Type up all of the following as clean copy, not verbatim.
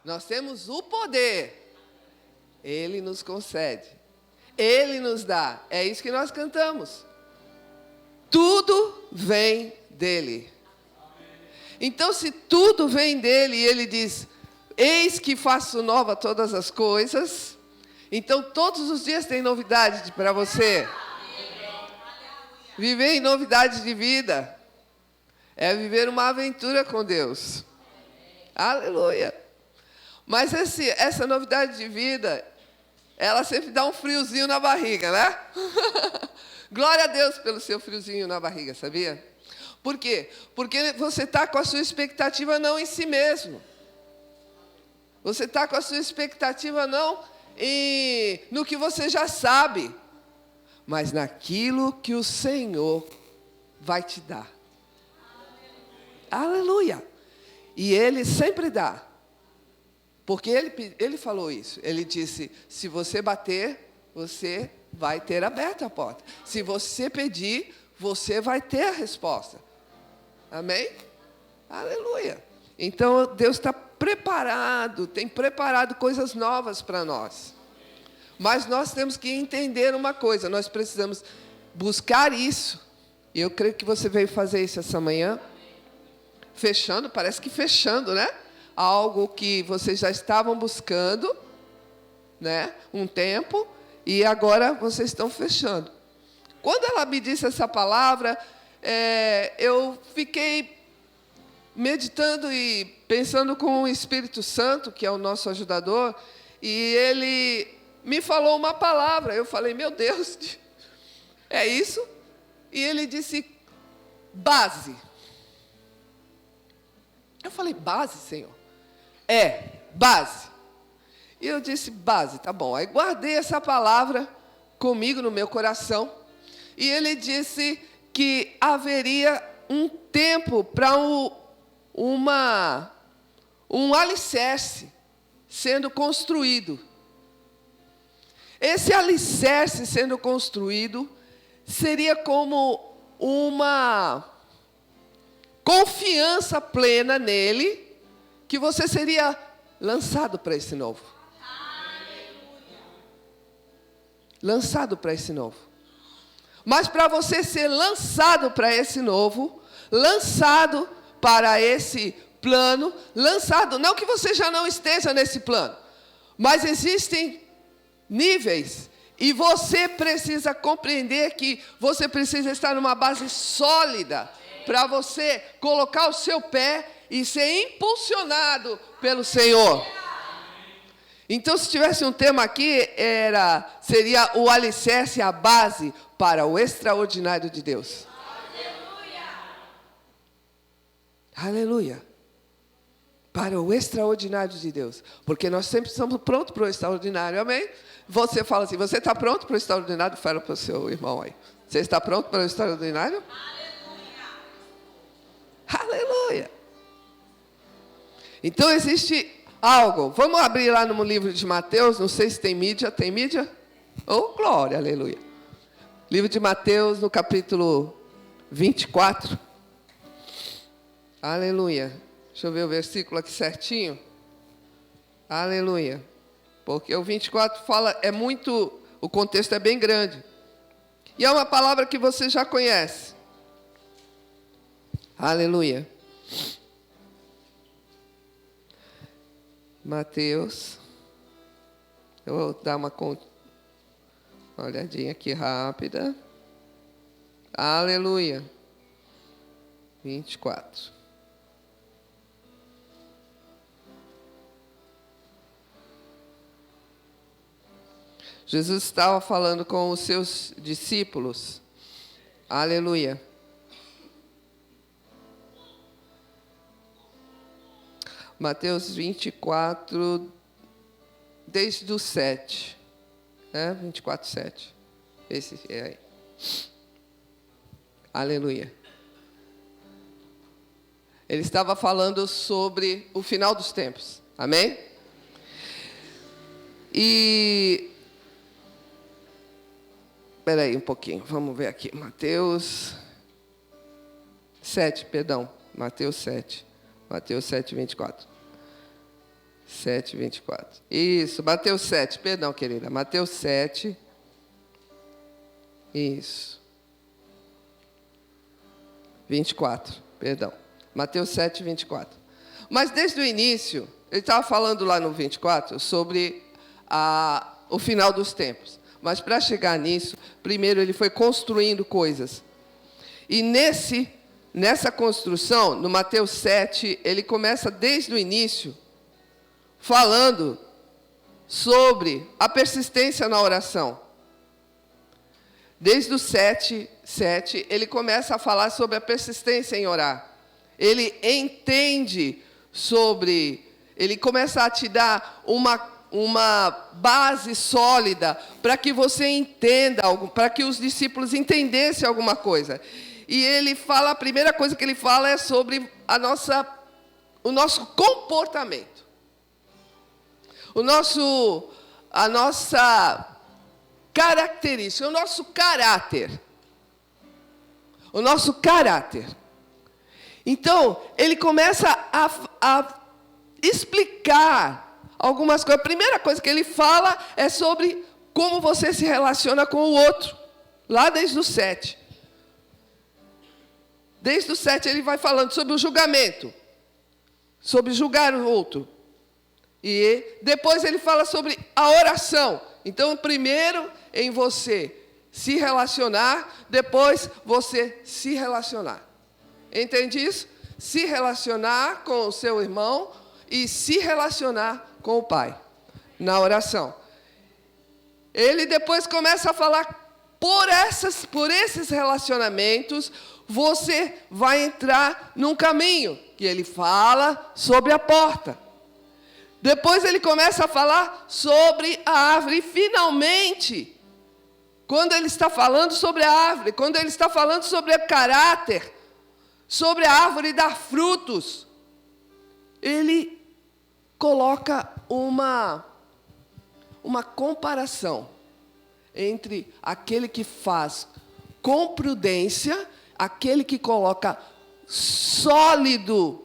Nós temos o poder. Ele nos concede. Ele nos dá. É isso que nós cantamos. Tudo vem dele. Então, se tudo vem dele, e ele diz, eis que faço nova todas as coisas, então todos os dias tem novidade para você. Viver em novidade de vida é viver uma aventura com Deus. Aleluia. Mas essa novidade de vida, ela sempre dá um friozinho na barriga, né? Glória a Deus pelo seu friozinho na barriga, sabia? Por quê? Porque você está com a sua expectativa não em si mesmo. Você está com a sua expectativa não no que você já sabe, mas naquilo que o Senhor vai te dar. Aleluia! E Ele sempre dá. Porque ele falou isso. Ele disse, se você bater, você vai ter aberto a porta. Se você pedir, você vai ter a resposta. Amém? Aleluia. Então, Deus está preparado, tem preparado coisas novas para nós. Mas nós temos que entender uma coisa, nós precisamos buscar isso. E eu creio que você veio fazer isso essa manhã. Fechando, parece que fechando, né? Algo que vocês já estavam buscando, né? Um tempo, e agora vocês estão fechando. Quando ela me disse essa palavra, eu fiquei meditando e pensando com o Espírito Santo, que é o nosso ajudador, e ele me falou uma palavra. Eu falei, meu Deus, é isso? E ele disse, base. Eu falei, base, Senhor? Base. E eu disse, base, tá bom. Aí guardei essa palavra comigo no meu coração. E ele disse que haveria um tempo para um alicerce sendo construído. Esse alicerce sendo construído seria como uma confiança plena nele, que você seria lançado para esse novo. Lançado para esse novo. Mas para você ser lançado para esse novo, lançado para esse plano, lançado, não que você já não esteja nesse plano, mas existem níveis, e você precisa compreender que você precisa estar numa base sólida, para você colocar o seu pé e ser impulsionado pelo Senhor. Então, se tivesse um tema aqui, seria o alicerce, a base para o extraordinário de Deus. Aleluia. Aleluia. Para o extraordinário de Deus. Porque nós sempre estamos prontos para o extraordinário, amém? Você fala assim, você está pronto para o extraordinário? Fala para o seu irmão aí. Você está pronto para o extraordinário? Aleluia. Então existe algo. Vamos abrir lá no livro de Mateus. Não sei se tem mídia. Tem mídia? Oh, glória, aleluia. Livro de Mateus, no capítulo 24. Aleluia. Deixa eu ver o versículo aqui certinho. Aleluia. Porque o 24 fala, o contexto é bem grande. E é uma palavra que você já conhece. Aleluia. Mateus. Eu vou dar uma olhadinha aqui rápida. Aleluia. 24. Jesus estava falando com os seus discípulos. Aleluia. Mateus 24, desde o 7. 24, 7. Esse é aí. Aleluia. Ele estava falando sobre o final dos tempos. Amém? E... Espera aí um pouquinho, vamos ver aqui. Mateus 7, perdão. Mateus 7. Mateus 7, 24. 7, 24. Isso, Mateus 7. Perdão, querida. Mateus 7. Isso. 24. Perdão. Mateus 7, 24. Mas desde o início, ele estava falando lá no 24 sobre o final dos tempos. Mas para chegar nisso, primeiro ele foi construindo coisas. E nessa construção, no Mateus 7, ele começa desde o início falando sobre a persistência na oração. Desde o 7, ele começa a falar sobre a persistência em orar. Ele entende ele começa a te dar uma base sólida para que você entenda algo, para que os discípulos entendessem alguma coisa. E ele fala, a primeira coisa que ele fala é sobre o nosso comportamento. A nossa característica, o nosso caráter. O nosso caráter. Então, ele começa a explicar algumas coisas. A primeira coisa que ele fala é sobre como você se relaciona com o outro. Lá desde o 7. Desde o 7 ele vai falando sobre o julgamento. Sobre julgar o outro. E depois ele fala sobre a oração. Então, primeiro em você se relacionar, depois você se relacionar. Entende isso? Se relacionar com o seu irmão e se relacionar com o Pai, na oração. Ele depois começa a falar, por esses relacionamentos, você vai entrar num caminho. E ele fala sobre a porta. Depois ele começa a falar sobre a árvore. E finalmente, quando ele está falando sobre a árvore, quando ele está falando sobre o caráter, sobre a árvore dar frutos, ele coloca uma comparação entre aquele que faz com prudência, aquele que coloca sólido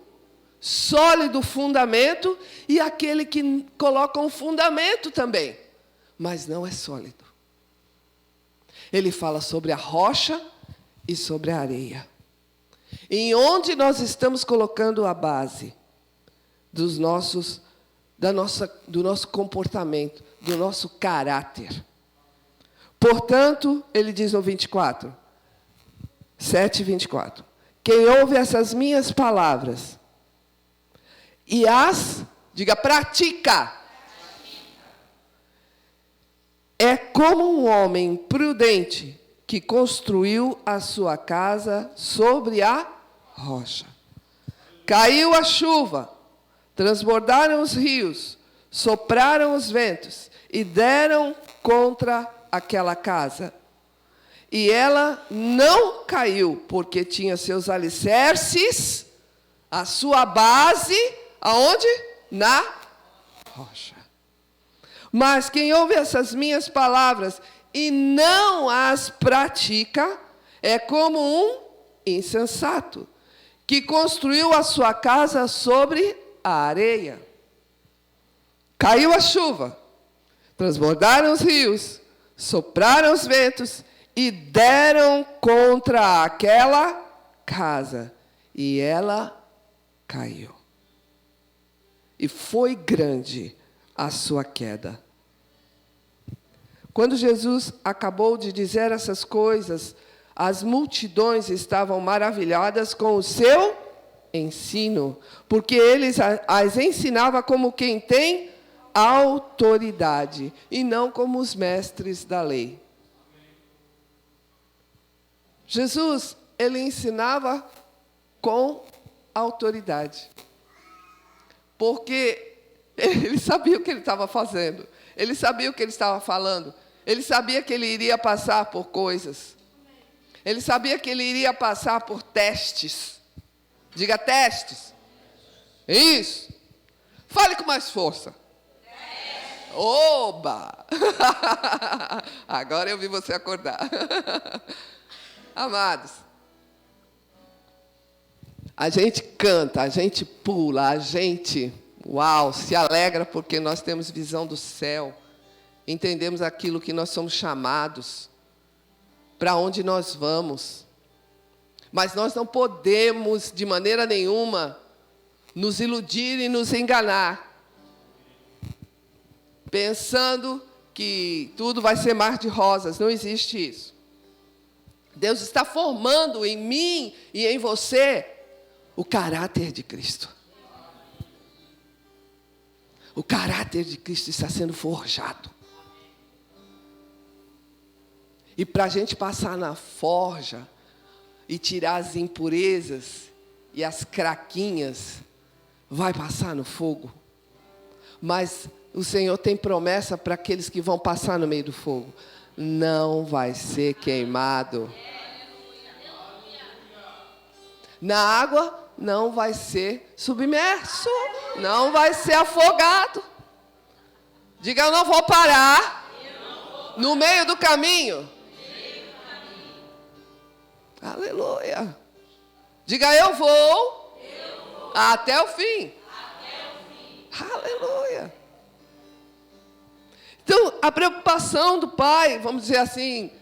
fundamento, e aquele que coloca um fundamento também, mas não é sólido. Ele fala sobre a rocha e sobre a areia. Em onde nós estamos colocando a base do nosso comportamento, do nosso caráter. Portanto, ele diz no 24, 7, 24. Quem ouve essas minhas palavras e pratica, é como um homem prudente que construiu a sua casa sobre a rocha. Caiu a chuva, transbordaram os rios, sopraram os ventos e deram contra aquela casa. E ela não caiu, porque tinha seus alicerces, a sua base, aonde? Na rocha. Mas quem ouve essas minhas palavras e não as pratica, é como um insensato, que construiu a sua casa sobre a areia. Caiu a chuva, transbordaram os rios, sopraram os ventos e deram contra aquela casa, e ela caiu. E foi grande a sua queda. Quando Jesus acabou de dizer essas coisas, as multidões estavam maravilhadas com o seu ensino, porque ele as ensinava como quem tem autoridade, e não como os mestres da lei. Jesus, ele ensinava com autoridade, porque ele sabia o que ele estava fazendo, ele sabia o que ele estava falando, ele sabia que ele iria passar por coisas, ele sabia que ele iria passar por testes. Diga testes. Isso. Fale com mais força. Oba! Agora eu vi você acordar. Amados, a gente canta, a gente pula, a gente Uau, se alegra porque nós temos visão do céu. Entendemos aquilo que nós somos chamados. Para onde nós vamos. Mas nós não podemos, de maneira nenhuma, nos iludir e nos enganar, pensando que tudo vai ser mar de rosas. Não existe isso. Deus está formando em mim e em você o caráter de Cristo. O caráter de Cristo está sendo forjado. E para a gente passar na forja e tirar as impurezas e as craquinhas, vai passar no fogo. Mas o Senhor tem promessa para aqueles que vão passar no meio do fogo. Não vai ser queimado. Na água não vai ser submerso. Não vai ser afogado. Diga, eu não vou parar no meio do caminho. Aleluia. Diga, eu vou até o fim. Aleluia. Então, a preocupação do Pai, vamos dizer assim,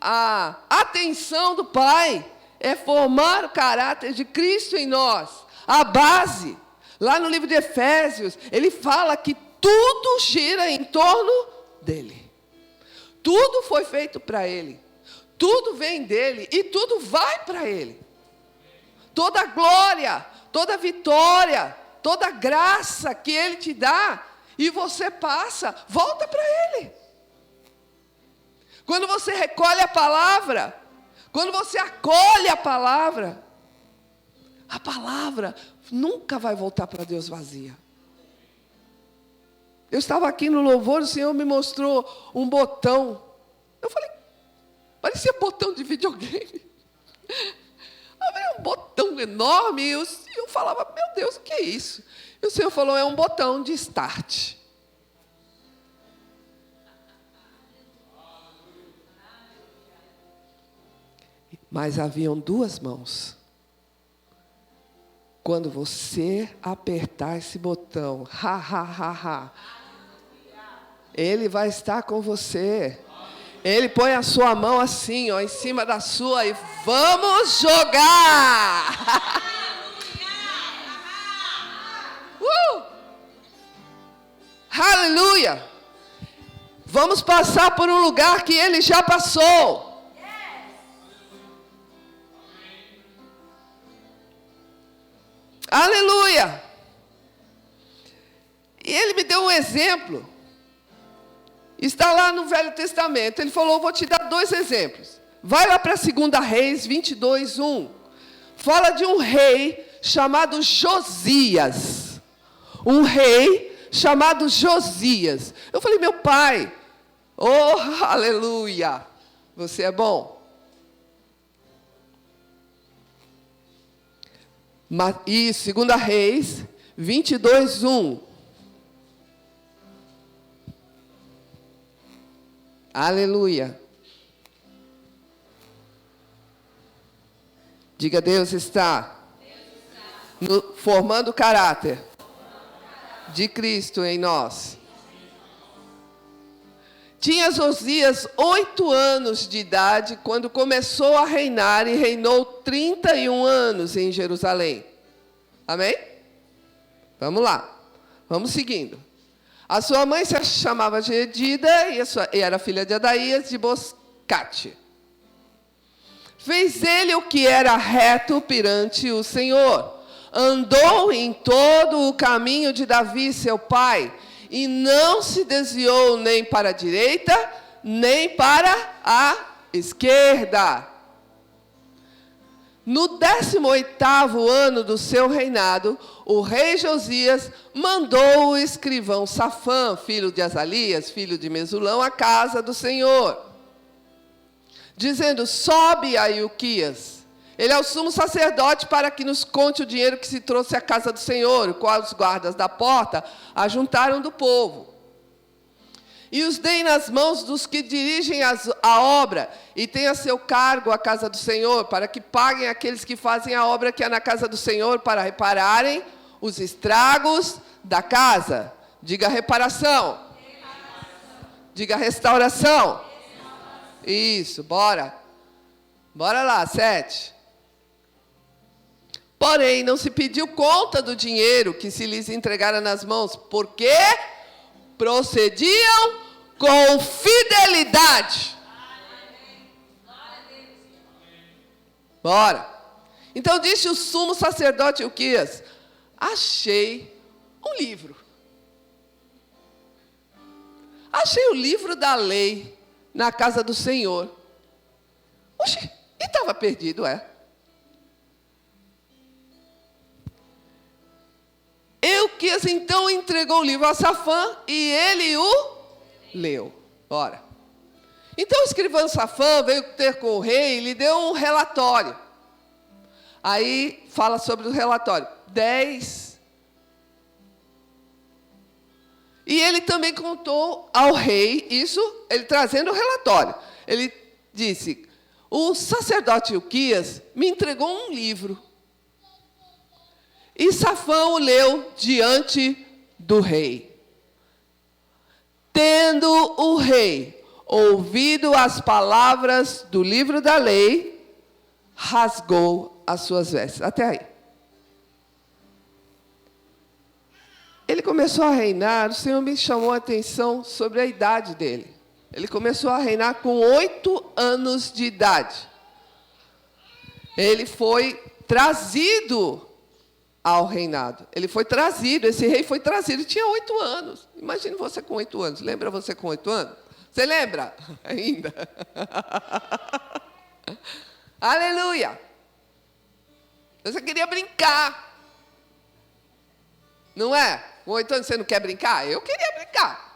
a atenção do Pai é formar o caráter de Cristo em nós. A base, lá no livro de Efésios, ele fala que tudo gira em torno dele. Tudo foi feito para ele. Tudo vem dele e tudo vai para ele. Toda glória, toda vitória, toda graça que ele te dá e você passa, volta para ele. Quando você recolhe a palavra, quando você acolhe a palavra nunca vai voltar para Deus vazia. Eu estava aqui no louvor, o Senhor me mostrou um botão. Eu falei, parecia botão de videogame. Um botão enorme. E eu falava, meu Deus, o que é isso? E o Senhor falou, é um botão de start. Mas haviam duas mãos. Quando você apertar esse botão, Ele vai estar com você. Ele põe a sua mão assim, ó, em cima da sua e vamos jogar! Aleluia! Vamos passar por um lugar que ele já passou. Aleluia! E ele me deu um exemplo. Está lá no Velho Testamento. Ele falou, vou te dar 2 exemplos. Vai lá para 2 Reis 22, 1. Fala de um rei chamado Josias. Um rei chamado Josias. Eu falei, meu pai, oh, aleluia, você é bom. Isso, 2 Reis 22, 1. Aleluia. Diga, Deus está formando o caráter de Cristo em nós. Tinha Josias 8 anos de idade quando começou a reinar e reinou 31 anos em Jerusalém. Amém? Vamos lá. Vamos seguindo. A sua mãe se chamava Gedida e era filha de Adaías de Boscate. Fez ele o que era reto perante o Senhor. Andou em todo o caminho de Davi, seu pai, e não se desviou nem para a direita, nem para a esquerda. No 18º ano do seu reinado, o rei Josias mandou o escrivão Safã, filho de Azalias, filho de Mesulão, à casa do Senhor, dizendo, sobe a Ilquias, ele é o sumo sacerdote, para que nos conte o dinheiro que se trouxe à casa do Senhor, o qual os guardas da porta ajuntaram do povo. E os deem nas mãos dos que dirigem a obra, e tem a seu cargo a casa do Senhor, para que paguem aqueles que fazem a obra que é na casa do Senhor, para repararem os estragos da casa. Diga reparação. Diga restauração. Isso, bora. Bora lá, 7. Porém, não se pediu conta do dinheiro que se lhes entregara nas mãos, porque procediam com fidelidade. Bora. Então disse o sumo sacerdote Ilquias: achei um livro. Achei o livro da lei na casa do Senhor. Oxe, e estava perdido, é? Ilquias então entregou o livro a Safã e ele o leu. Ora. Então o escrivão Safã veio ter com o rei e lhe deu um relatório. Aí fala sobre o relatório. 10. E ele também contou ao rei isso, ele trazendo o relatório. Ele disse: o sacerdote Ilquias me entregou um livro. E Safã o leu diante do rei. Tendo o rei ouvido as palavras do livro da lei, rasgou as suas vestes. Até aí. Ele começou a reinar, o Senhor me chamou a atenção sobre a idade dele. Ele começou a reinar com 8 anos de idade. Ele foi trazido ao reinado. Ele foi trazido, esse rei foi trazido, ele tinha 8 anos. Imagine você com 8 anos. Lembra você com 8 anos? Você lembra? Ainda? Aleluia! Você queria brincar. Não é? Com 8 anos você não quer brincar? Eu queria brincar.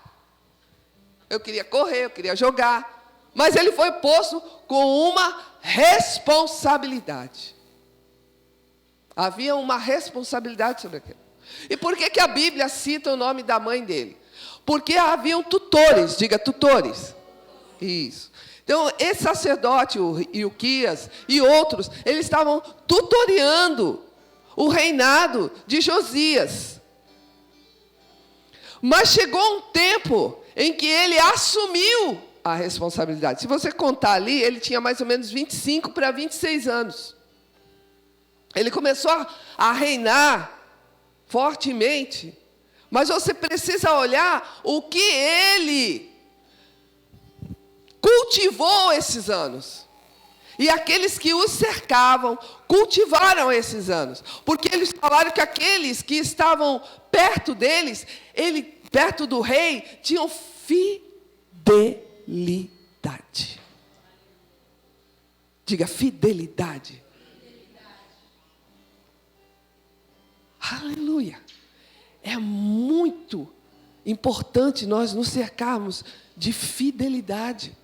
Eu queria correr, eu queria jogar. Mas ele foi posto com uma responsabilidade. Havia uma responsabilidade sobre aquilo. E por que a Bíblia cita o nome da mãe dele? Porque haviam tutores, diga tutores. Isso. Então, esse sacerdote, o Ilquias e outros, eles estavam tutoriando o reinado de Josias. Mas chegou um tempo em que ele assumiu a responsabilidade. Se você contar ali, ele tinha mais ou menos 25 para 26 anos. Ele começou a reinar fortemente, mas você precisa olhar o que ele cultivou esses anos. E aqueles que os cercavam cultivaram esses anos, porque eles falaram que aqueles que estavam perto deles, perto do rei, tinham fidelidade. Diga fidelidade. Aleluia. É muito importante nós nos cercarmos de fidelidade.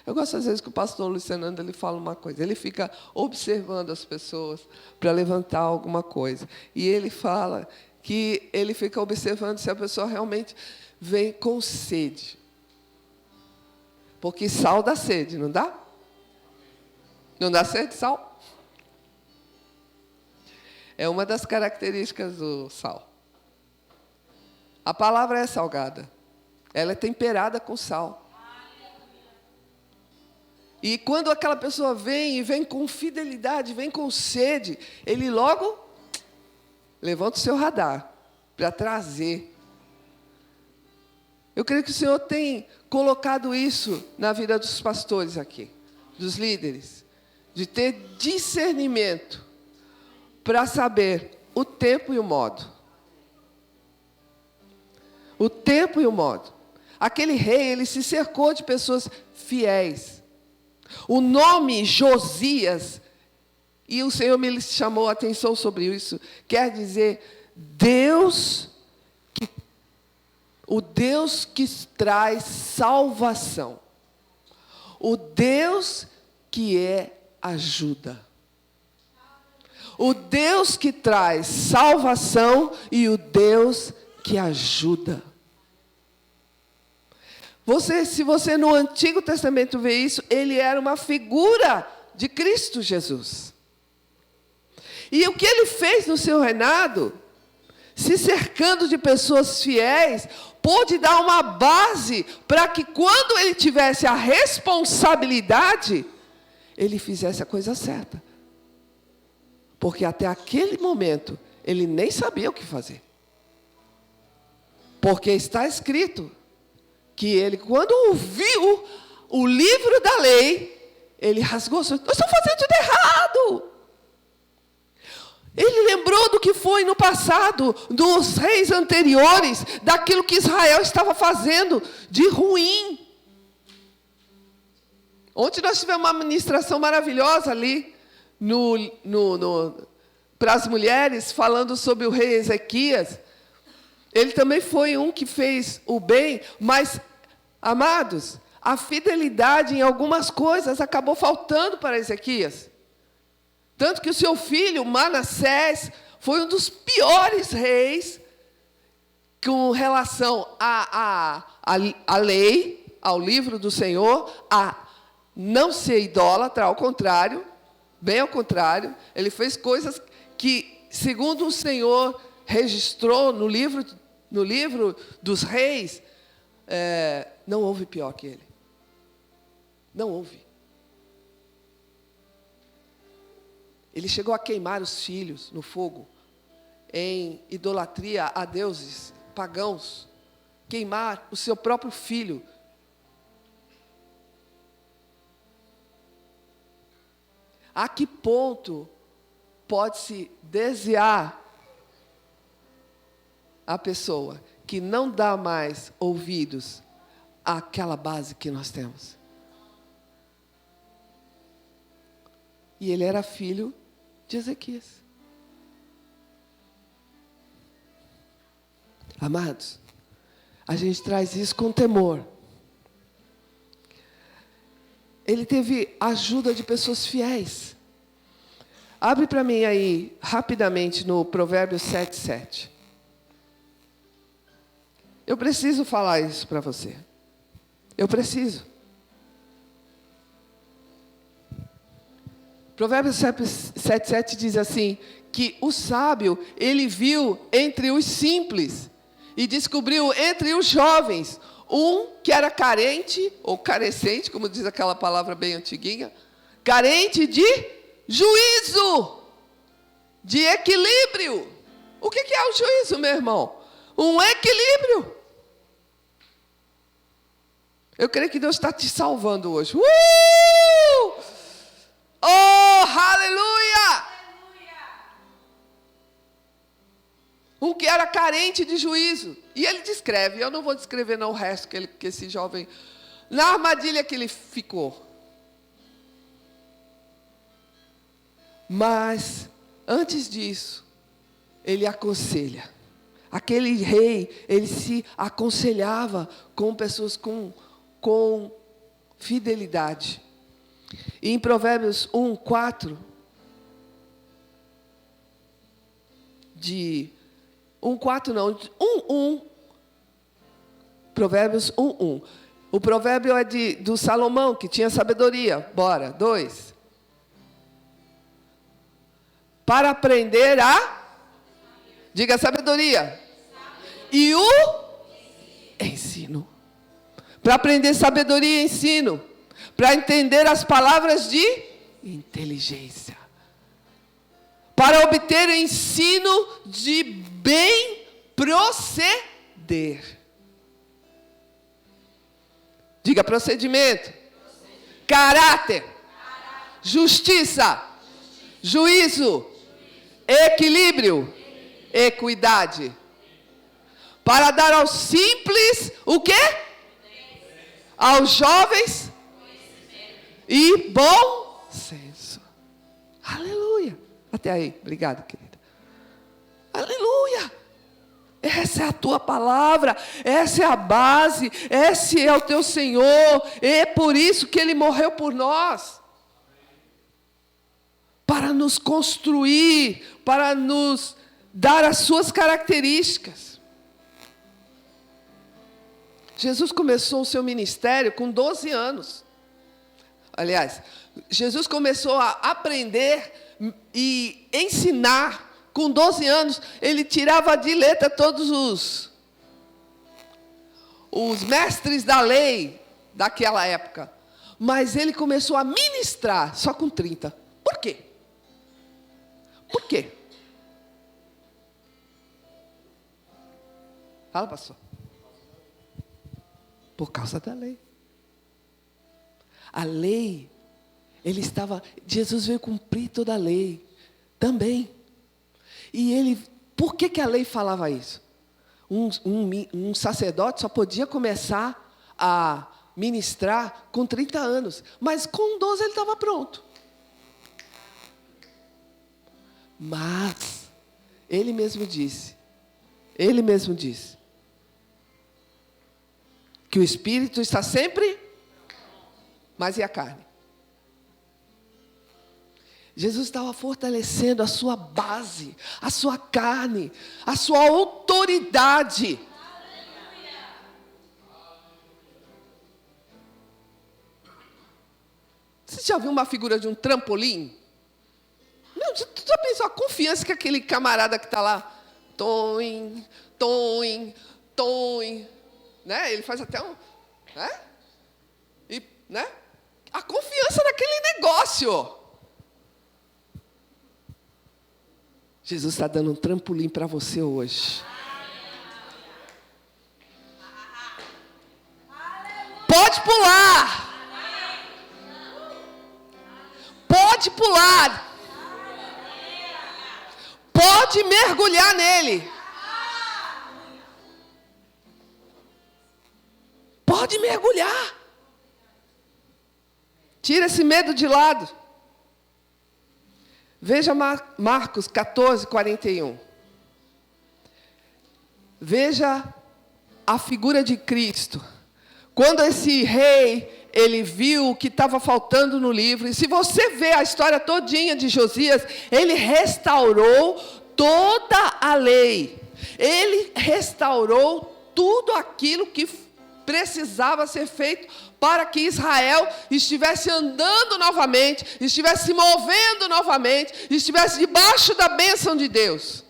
Eu gosto às vezes que o pastor Luciano ele fala uma coisa. Ele fica observando as pessoas para levantar alguma coisa. E ele fala que ele fica observando se a pessoa realmente vem com sede. Porque sal dá sede, não dá? Não dá sede, sal? É uma das características do sal. A palavra é salgada. Ela é temperada com sal. E quando aquela pessoa vem, e vem com fidelidade, vem com sede, ele logo levanta o seu radar para trazer. Eu creio que o Senhor tem colocado isso na vida dos pastores aqui, dos líderes, de ter discernimento para saber o tempo e o modo. O tempo e o modo. Aquele rei, ele se cercou de pessoas fiéis. O nome Josias, e o Senhor me chamou a atenção sobre isso, quer dizer o Deus que traz salvação. O Deus que é ajuda. O Deus que traz salvação e o Deus que ajuda. Se você no Antigo Testamento vê isso, ele era uma figura de Cristo Jesus. E o que ele fez no seu reinado, se cercando de pessoas fiéis, pôde dar uma base para que quando ele tivesse a responsabilidade, ele fizesse a coisa certa. Porque até aquele momento, ele nem sabia o que fazer. Porque está escrito que ele, quando ouviu o livro da lei, ele rasgou, nós estamos fazendo tudo errado. Ele lembrou do que foi no passado, dos reis anteriores, daquilo que Israel estava fazendo de ruim. Ontem nós tivemos uma ministração maravilhosa ali, para as mulheres, falando sobre o rei Ezequias. Ele também foi um que fez o bem, mas, amados, a fidelidade em algumas coisas acabou faltando para Ezequias. Tanto que o seu filho, Manassés, foi um dos piores reis com relação à lei, ao livro do Senhor, a não ser idólatra, ao contrário, bem ao contrário. Ele fez coisas que, segundo o Senhor registrou no livro dos reis, não houve pior que ele. Não houve. Ele chegou a queimar os filhos no fogo, em idolatria a deuses pagãos. Queimar o seu próprio filho. A que ponto pode-se desviar a pessoa que não dá mais ouvidos àquela base que nós temos? E ele era filho de Ezequias. Amados, a gente traz isso com temor. Ele teve ajuda de pessoas fiéis. Abre para mim aí, rapidamente, no Provérbios 7:7. Eu preciso falar isso para você. Eu preciso. Provérbios 7:7 diz assim, que o sábio, ele viu entre os simples e descobriu entre os jovens um que era carente, ou carecente, como diz aquela palavra bem antiguinha, carente de juízo, de equilíbrio. O que é o juízo, meu irmão? Um equilíbrio. Eu creio que Deus está te salvando hoje. Oh, aleluia! Um que era carente de juízo. E ele descreve, eu não vou descrever não o resto que esse jovem, na armadilha que ele ficou. Mas, antes disso, ele aconselha. Aquele rei, ele se aconselhava com pessoas com fidelidade. E em Provérbios 1:4, Provérbios 1:1. O provérbio é do Salomão, que tinha sabedoria. Bora, 2. Para aprender diga sabedoria. E o ensino. Para aprender sabedoria e ensino. Para entender as palavras de inteligência. Para obter o ensino de bem proceder. Diga procedimento. Caráter. Justiça. Juízo. Equilíbrio. Equidade. Para dar aos simples o quê? Aos jovens e bom senso. Aleluia. Até aí. Obrigado, querida. Aleluia. Essa é a tua palavra. Essa é a base. Esse é o teu Senhor. É por isso que Ele morreu por nós. Para nos construir. Para nos dar as suas características. Jesus começou o seu ministério com 12 anos. Aliás, Jesus começou a aprender e ensinar. Com 12 anos, ele tirava de letra todos os mestres da lei daquela época. Mas ele começou a ministrar só com 30. Por quê? Por quê? Fala, pastor. Por causa da lei. A lei, Jesus veio cumprir toda a lei também. E ele, por que a lei falava isso? Um sacerdote só podia começar a ministrar com 30 anos, mas com 12 ele estava pronto. Mas, ele mesmo disse, que o Espírito está sempre, mas e a carne? Jesus estava fortalecendo a sua base, a sua carne, a sua autoridade. Você já viu uma figura de um trampolim? Não, tu já pensou a confiança que aquele camarada que está lá, toim, toim, toim, né? Ele faz até um, né? E, né? A confiança naquele negócio. Jesus está dando um trampolim para você hoje. Pode pular. Pode pular. Pode mergulhar nele. Pode mergulhar. Tira esse medo de lado. Veja Marcos 14, 41. Veja a figura de Cristo. Quando esse rei, ele viu o que estava faltando no livro, e se você ver a história todinha de Josias, ele restaurou toda a lei. Ele restaurou tudo aquilo que precisava ser feito para que Israel estivesse andando novamente, estivesse se movendo novamente, estivesse debaixo da bênção de Deus.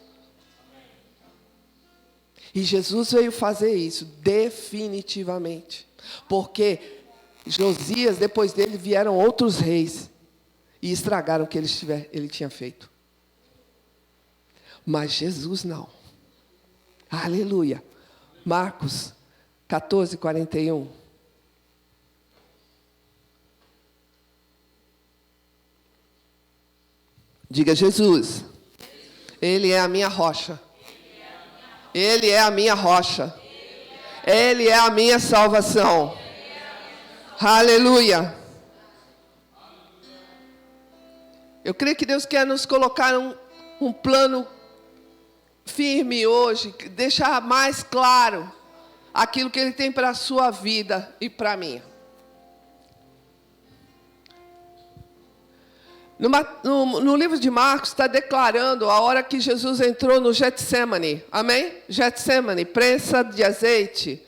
E Jesus veio fazer isso definitivamente. Porque Josias, depois dele, vieram outros reis e estragaram o que ele tinha feito. Mas Jesus não. Aleluia. Marcos 14, 41. Diga, Jesus, Ele é a minha rocha. Ele é a minha rocha. Ele é a minha salvação. Aleluia. Eu creio que Deus quer nos colocar um plano firme hoje, deixar mais claro aquilo que Ele tem para a sua vida e para a minha. No livro de Marcos está declarando a hora que Jesus entrou no Getsemane. Amém? Getsemane, prensa de azeite.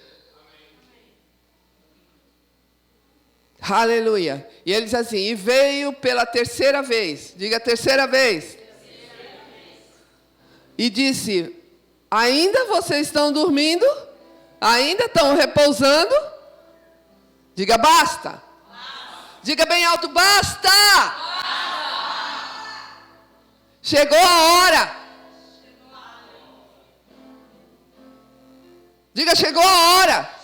Amém. Aleluia. E ele diz assim, e veio pela terceira vez. Diga terceira vez. E disse, ainda vocês estão dormindo? Ainda estão repousando? Diga basta. Diga bem alto, basta. Chegou a hora. Diga, chegou a hora.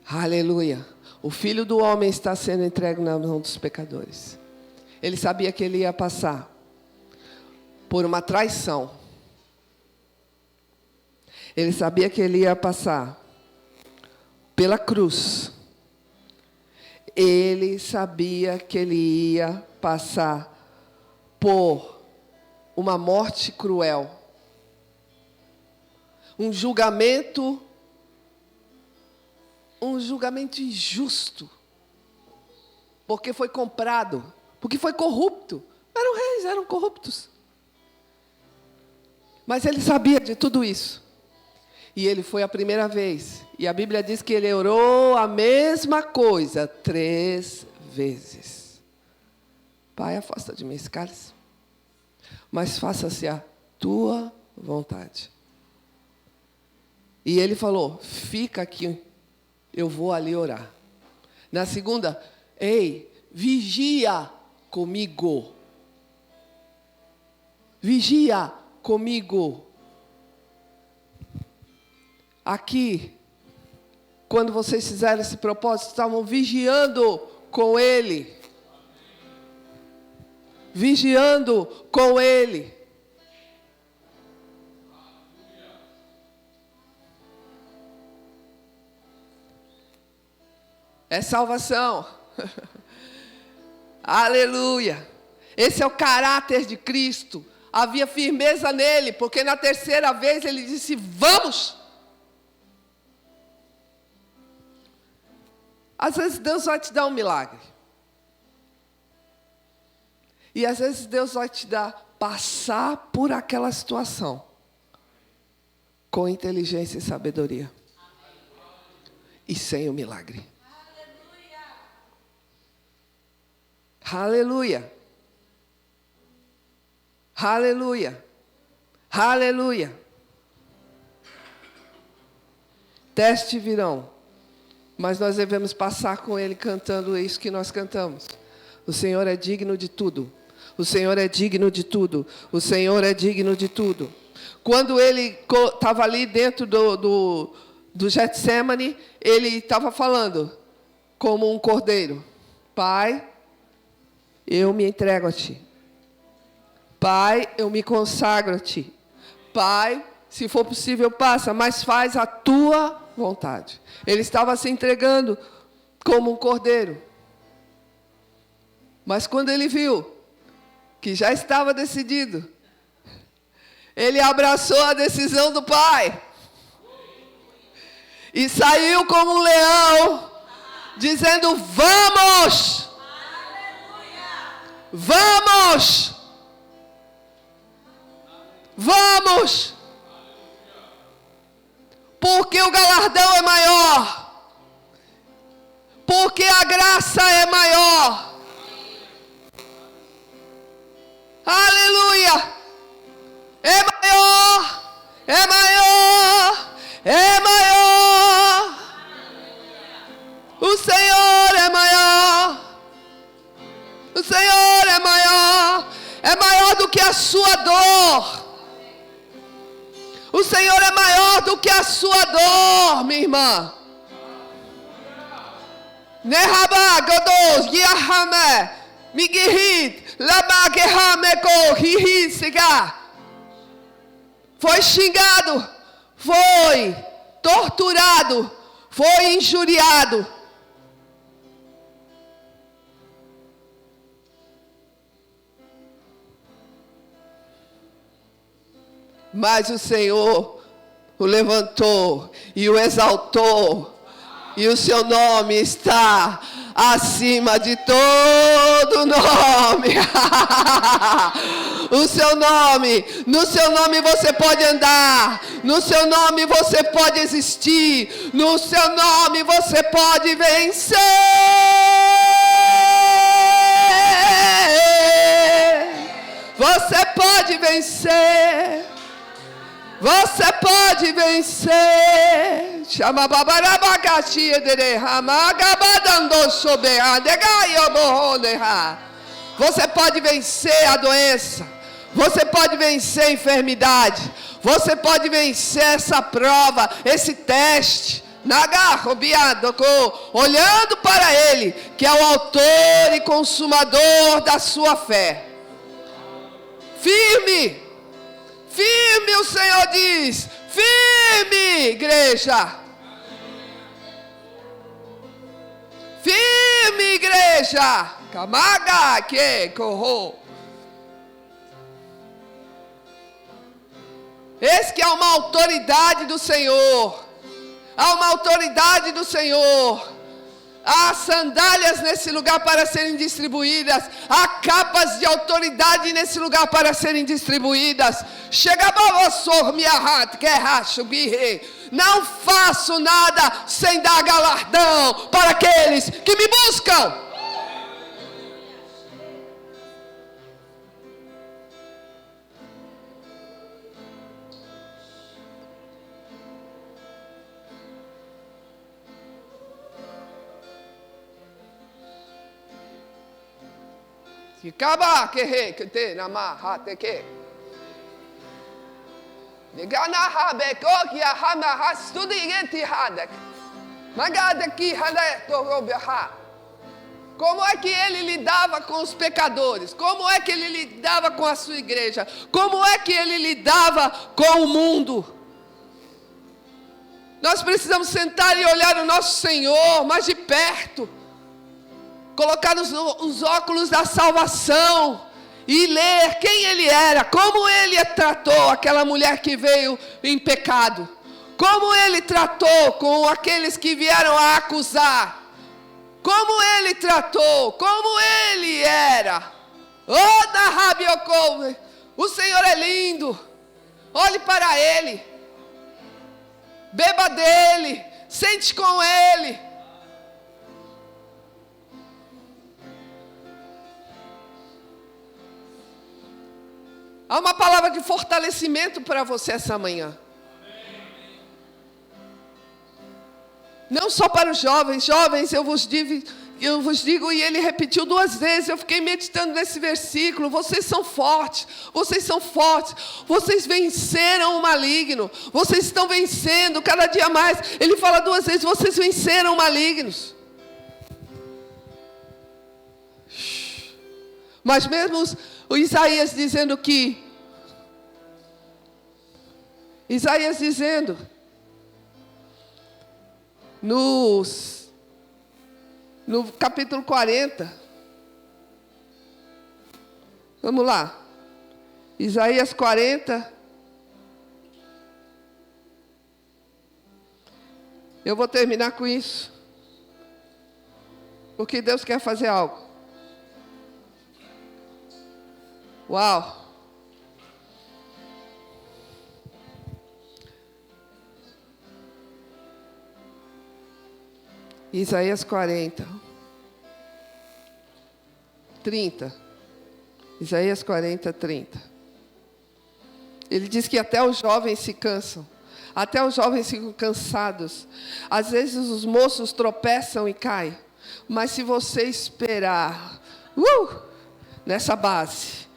Aleluia. O Filho do Homem está sendo entregue na mão dos pecadores. Ele sabia que ele ia passar por uma traição. Ele sabia que ele ia passar pela cruz. Ele sabia que ele ia passar por uma morte cruel. Um julgamento injusto. Porque foi comprado. Porque foi corrupto. Eram reis, eram corruptos. Mas ele sabia de tudo isso. E ele foi a primeira vez. E a Bíblia diz que ele orou a mesma coisa 3 vezes. Pai, afasta de mim esse cálice, mas faça-se a tua vontade. E ele falou, fica aqui, eu vou ali orar. Na segunda, ei, vigia comigo. Vigia comigo. Aqui, quando vocês fizeram esse propósito, estavam vigiando com ele. Vigiando com ele. É salvação. Aleluia. Esse é o caráter de Cristo. Havia firmeza nele, porque na terceira vez ele disse, vamos. Às vezes Deus vai te dar um milagre. E às vezes Deus vai te dar, passar por aquela situação. Com inteligência e sabedoria. E sem o milagre. Aleluia. Aleluia. Aleluia. Testes virão. Mas nós devemos passar com ele cantando isso que nós cantamos. O Senhor é digno de tudo. O Senhor é digno de tudo. O Senhor é digno de tudo. Quando ele estava ali dentro do Getsemane, ele estava falando como um cordeiro. Pai, eu me entrego a Ti. Pai, eu me consagro a Ti. Pai, se for possível, passa, mas faz a Tua vontade. Ele estava se entregando como um cordeiro. Mas quando ele viu que já estava decidido, ele abraçou a decisão do Pai. E saiu como um leão, dizendo, vamos! Vamos! Vamos! Porque o galardão é maior. Porque a graça é maior. Aleluia! É maior! É maior! É maior! O Senhor é maior! O Senhor é maior! É maior do que a sua dor! O Senhor é maior do que a sua dor, minha irmã. Nehaba godos yahame migihit lama gehameko hihisiga. Foi xingado, foi torturado, foi injuriado. Mas o Senhor o levantou e o exaltou. E o seu nome está acima de todo nome. O seu nome, no seu nome você pode andar. No seu nome você pode existir. No seu nome você pode vencer. Você pode vencer. Você pode vencer. Chama babarabagachi dere hamagabadando sobeadegaiobohoneha. Você pode vencer a doença. Você pode vencer a enfermidade. Você pode vencer essa prova, esse teste. Olhando para Ele, que é o autor e consumador da sua fé. Firme. Firme, o Senhor diz. Firme, igreja. Firme, igreja. Kamaga que corro. Esse que é uma autoridade do Senhor. Há uma autoridade do Senhor. Há sandálias nesse lugar para serem distribuídas. Há capas de autoridade nesse lugar para serem distribuídas. Não faço nada sem dar galardão para aqueles que me buscam. Kikaba kehe kete nama hateke. Negana habeko ki ahama hastudi igenti hadak. Magada ki haleto robeha. Como é que ele lidava com os pecadores? Como é que ele lidava com a sua igreja? Como é que ele lidava com o mundo? Nós precisamos sentar e olhar o nosso Senhor mais de perto. Colocar os óculos da salvação e ler quem Ele era. Como Ele tratou aquela mulher que veio em pecado. Como Ele tratou com aqueles que vieram a acusar. Como Ele tratou, como Ele era. Oh, da Rabiocou, o Senhor é lindo. Olhe para Ele. Beba dele. Sente com Ele. Há uma palavra de fortalecimento para você essa manhã. Não só para os jovens. Jovens, eu vos digo, e ele repetiu 2 vezes, eu fiquei meditando nesse versículo, vocês são fortes, vocês venceram o maligno, vocês estão vencendo cada dia mais. Ele fala 2 vezes, vocês venceram malignos. Mas mesmo o Isaías dizendo no capítulo 40. Vamos lá. Isaías 40. Eu vou terminar com isso. Porque Deus quer fazer algo. Uau! Isaías 40, 30. Isaías 40, 30. Ele diz que até os jovens se cansam. Até os jovens ficam cansados. Às vezes os moços tropeçam e caem. Mas se você esperar nessa base,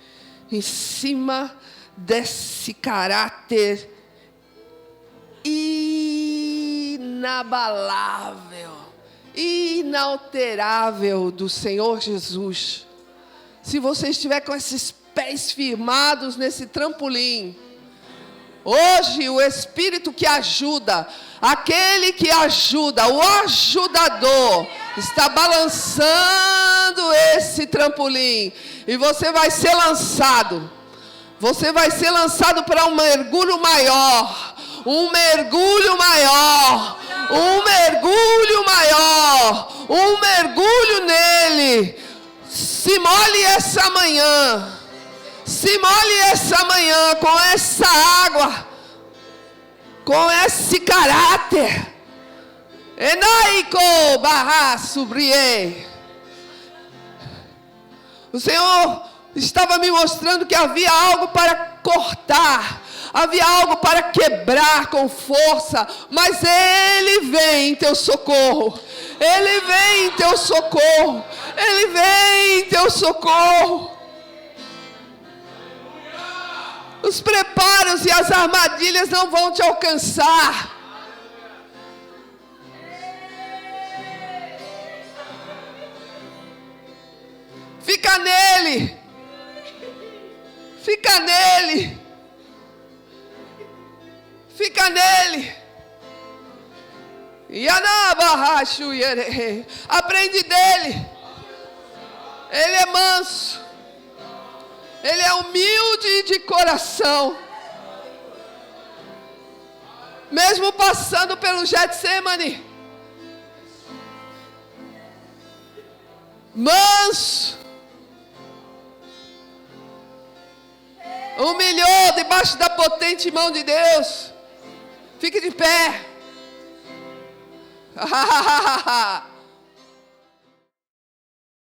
em cima desse caráter inabalável, inalterável do Senhor Jesus, se você estiver com esses pés firmados nesse trampolim, hoje o Espírito que ajuda, aquele que ajuda, o ajudador, está balançando esse trampolim, e você vai ser lançado para um mergulho maior, um mergulho nele. Se molhe essa manhã com essa água, com esse caráter. Enaiko barra subrie. O Senhor estava me mostrando que havia algo para cortar, havia algo para quebrar com força, mas Ele vem em teu socorro. Ele vem em teu socorro. Ele vem em teu socorro. Os preparos e as armadilhas não vão te alcançar. Fica nele. Fica nele. Fica nele. Aprende dele. Ele é manso. Ele é humilde de coração. Mesmo passando pelo Getsemane, manso, humilhou debaixo da potente mão de Deus. Fique de pé.